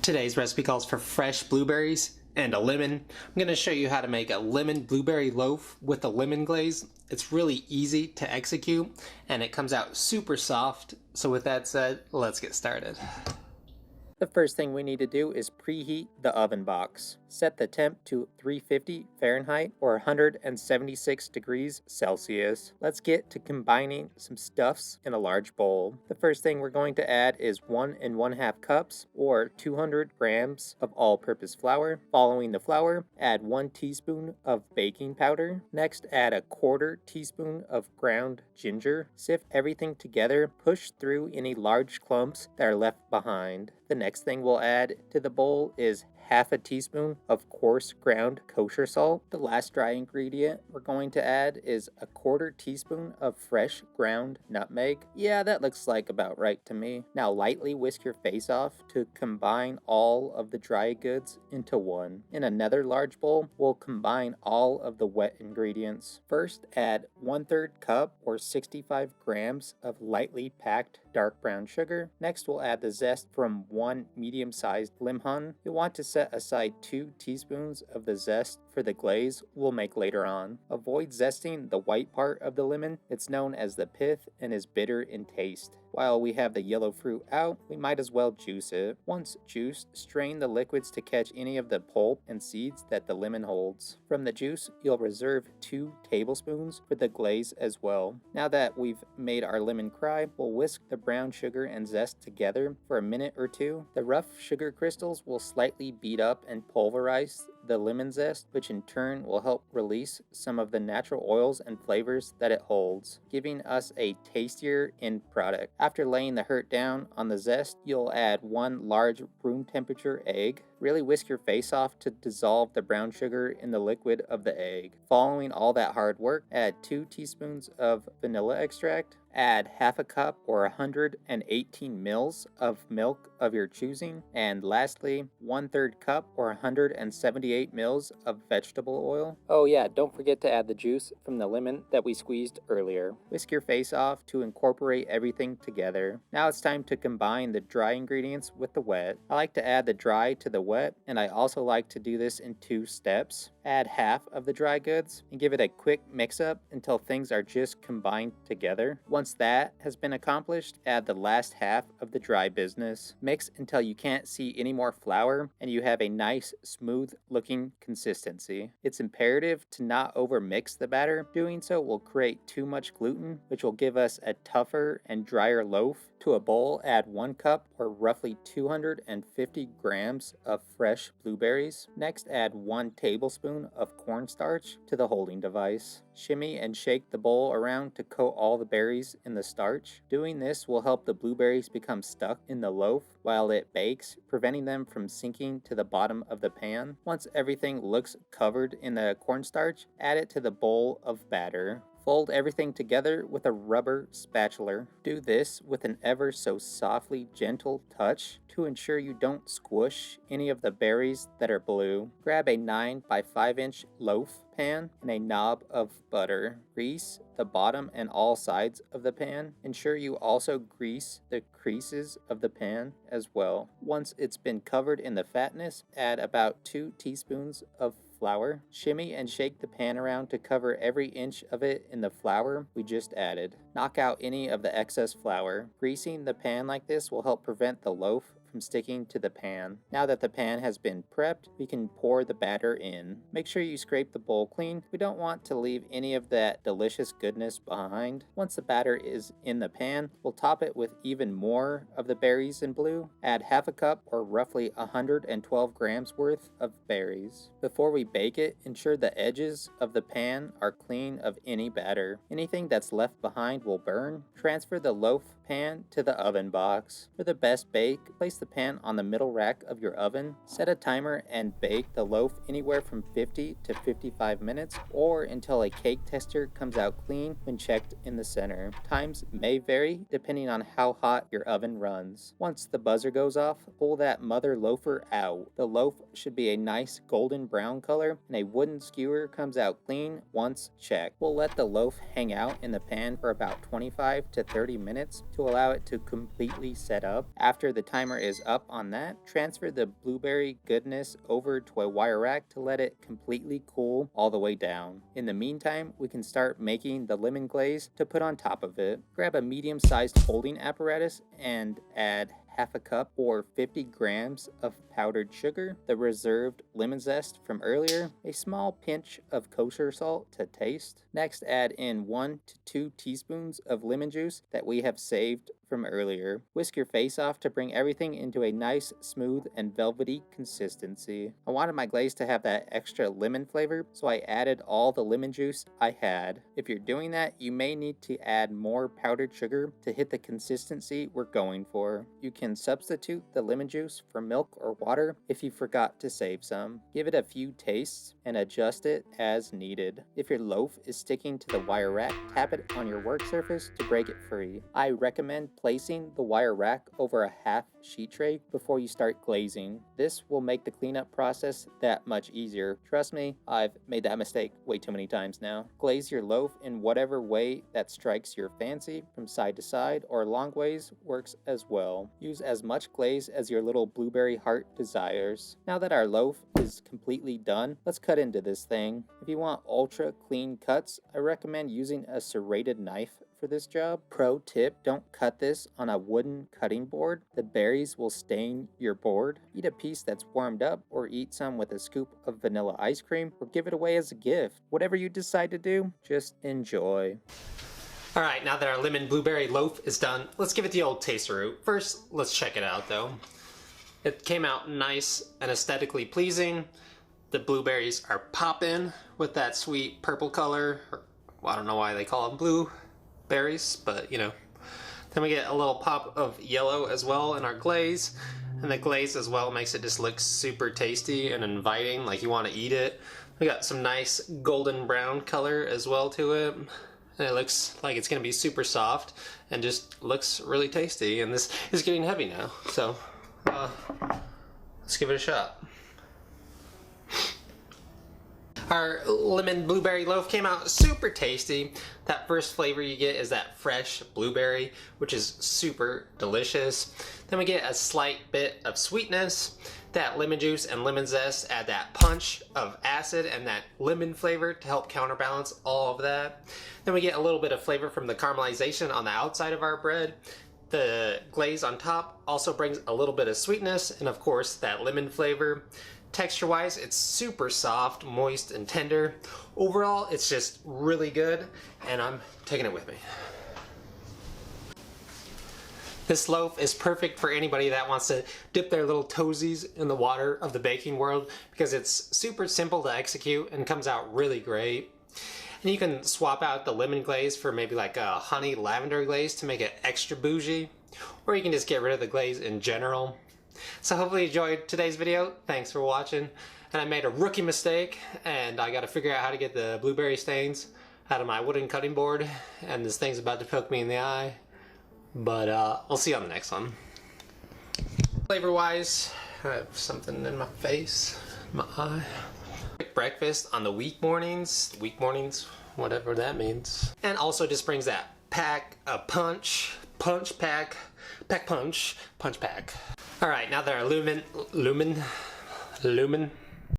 Today's recipe calls for fresh blueberries and a lemon. I'm going to show you how to make a lemon blueberry loaf with a lemon glaze. It's really easy to execute and it comes out super soft. So with that said, let's get started. The first thing we need to do is preheat the oven box. Set the temp to 350 Fahrenheit or 176 degrees Celsius. Let's get to combining some stuffs in a large bowl. The first thing we're going to add is 1 1/2 cups or 200 grams of all-purpose flour. Following the flour, add 1 teaspoon of baking powder. Next, add a 1/4 teaspoon of ground ginger. Sift everything together. Push through any large clumps that are left behind. The next thing we'll add to the bowl is 1/2 teaspoon of coarse ground kosher salt. The last dry ingredient we're going to add is a 1/4 teaspoon of fresh ground nutmeg. Yeah, that looks like about right to me. Now lightly whisk your face off to combine all of the dry goods into one. In another large bowl, we'll combine all of the wet ingredients. First, add 1/3 cup or 65 grams of lightly packed dark brown sugar. Next, we'll add the zest from 1 medium-sized lemon. You'll want to set aside 2 teaspoons of the zest for the glaze we'll make later on. Avoid zesting the white part of the lemon. It's known as the pith and is bitter in taste. While we have the yellow fruit out, we might as well juice it. Once juiced, strain the liquids to catch any of the pulp and seeds that the lemon holds. From the juice, you'll reserve 2 tablespoons for the glaze as well. Now that we've made our lemon cry, we'll whisk the brown sugar and zest together for a minute or two. The rough sugar crystals will slightly beat up and pulverize the lemon zest, which in turn will help release some of the natural oils and flavors that it holds, giving us a tastier end product. After laying the hurt down on the zest, you'll add 1 large room temperature egg. Really whisk your face off to dissolve the brown sugar in the liquid of the egg. Following all that hard work, add 2 teaspoons of vanilla extract. Add 1/2 cup or 118 mils of milk of your choosing. And lastly, 1/3 cup or 178 mils of vegetable oil. Oh yeah, don't forget to add the juice from the lemon that we squeezed earlier. Whisk your face off to incorporate everything together. Now it's time to combine the dry ingredients with the wet. I like to add the dry to the wet, and I also like to do this in 2 steps. Add 1/2 of the dry goods and give it a quick mix up until things are just combined together. Once that has been accomplished, add the last 1/2 of the dry business. Mix until you can't see any more flour and you have a nice, smooth looking consistency. It's imperative to not overmix the batter. Doing so will create too much gluten, which will give us a tougher and drier loaf. To a bowl, add 1 cup or roughly 250 grams of fresh blueberries. Next, add 1 tablespoon of cornstarch to the holding device. Shimmy and shake the bowl around to coat all the berries in the starch. Doing this will help the blueberries become stuck in the loaf while it bakes, preventing them from sinking to the bottom of the pan. Once everything looks covered in the cornstarch, add it to the bowl of batter. Fold everything together with a rubber spatula. Do this with an ever so softly gentle touch to ensure you don't squish any of the berries that are blue. Grab a 9 by 5 inch loaf pan and a knob of butter. Grease the bottom and all sides of the pan. Ensure you also grease the creases of the pan as well. Once it's been covered in the fatness, add about 2 teaspoons of flour. Shimmy and shake the pan around to cover every inch of it in the flour we just added. Knock out any of the excess flour. Greasing the pan like this will help prevent the loaf from sticking to the pan. Now that the pan has been prepped, we can pour the batter in. Make sure you scrape the bowl clean. We don't want to leave any of that delicious goodness behind. Once the batter is in the pan, we'll top it with even more of the berries in blue. Add 1/2 cup or roughly 112 grams worth of berries. Before we bake it, ensure the edges of the pan are clean of any batter. Anything that's left behind will burn. Transfer the loaf pan to the oven box. For the best bake, place the pan on the middle rack of your oven. Set a timer and bake the loaf anywhere from 50 to 55 minutes or until a cake tester comes out clean when checked in the center. Times may vary depending on how hot your oven runs. Once the buzzer goes off, pull that mother loafer out. The loaf should be a nice golden brown color and a wooden skewer comes out clean once checked. We'll let the loaf hang out in the pan for about 25 to 30 minutes to allow it to completely set up. After the timer is up on that, transfer the blueberry goodness over to a wire rack to let it completely cool all the way down. In the meantime, we can start making the lemon glaze to put on top of it. Grab a medium-sized holding apparatus and add half a cup or 50 grams of powdered sugar, the reserved lemon zest from earlier, a small pinch of kosher salt to taste. Next, add in 1 to 2 teaspoons of lemon juice that we have saved from earlier. Whisk your face off to bring everything into a nice, smooth, and velvety consistency. I wanted my glaze to have that extra lemon flavor, so I added all the lemon juice I had. If you're doing that, you may need to add more powdered sugar to hit the consistency we're going for. You can substitute the lemon juice for milk or water if you forgot to save some. Give it a few tastes and adjust it as needed. If your loaf is sticking to the wire rack, tap it on your work surface to break it free. I recommend placing the wire rack over a half sheet tray before you start glazing. This will make the cleanup process that much easier. Trust me, I've made that mistake way too many times now. Glaze your loaf in whatever way that strikes your fancy, from side to side or long ways works as well. Use as much glaze as your little blueberry heart desires. Now that our loaf is completely done, let's cut into this thing. If you want ultra clean cuts, I recommend using a serrated knife for this job. Pro tip, don't cut this on a wooden cutting board. The berries will stain your board. Eat a piece that's warmed up, or eat some with a scoop of vanilla ice cream, or give it away as a gift. Whatever you decide to do, just enjoy. Alright, now that our lemon blueberry loaf is done, let's give it the old taster-oo. First, let's check it out though. It came out nice and aesthetically pleasing. The blueberries are popping with that sweet purple color. I don't know why they call them blueberries, but you know. Then we get a little pop of yellow as well in our glaze. And the glaze as well makes it just look super tasty and inviting, like you want to eat it. We got some nice golden brown color as well to it. And it looks like it's going to be super soft and just looks really tasty. And this is getting heavy now, so let's give it a shot. Our lemon blueberry loaf came out super tasty. That first flavor you get is that fresh blueberry, which is super delicious. Then we get a slight bit of sweetness. That lemon juice and lemon zest add that punch of acid and that lemon flavor to help counterbalance all of that. Then we get a little bit of flavor from the caramelization on the outside of our bread. The glaze on top also brings a little bit of sweetness, and of course that lemon flavor. Texture-wise, it's super soft, moist, and tender. Overall, it's just really good, and I'm taking it with me. This loaf is perfect for anybody that wants to dip their little toesies in the water of the baking world, because it's super simple to execute and comes out really great. And you can swap out the lemon glaze for maybe like a honey lavender glaze to make it extra bougie, or you can just get rid of the glaze in general. So hopefully you enjoyed today's video. Thanks for watching. And I made a rookie mistake, and I got to figure out how to get the blueberry stains out of my wooden cutting board, and this thing's about to poke me in the eye. But we'll see you on the next one. Flavor wise, I have something in my face, my eye. Breakfast on the week mornings, whatever that means. And also just brings that pack of punch pack. Alright, now that our lumen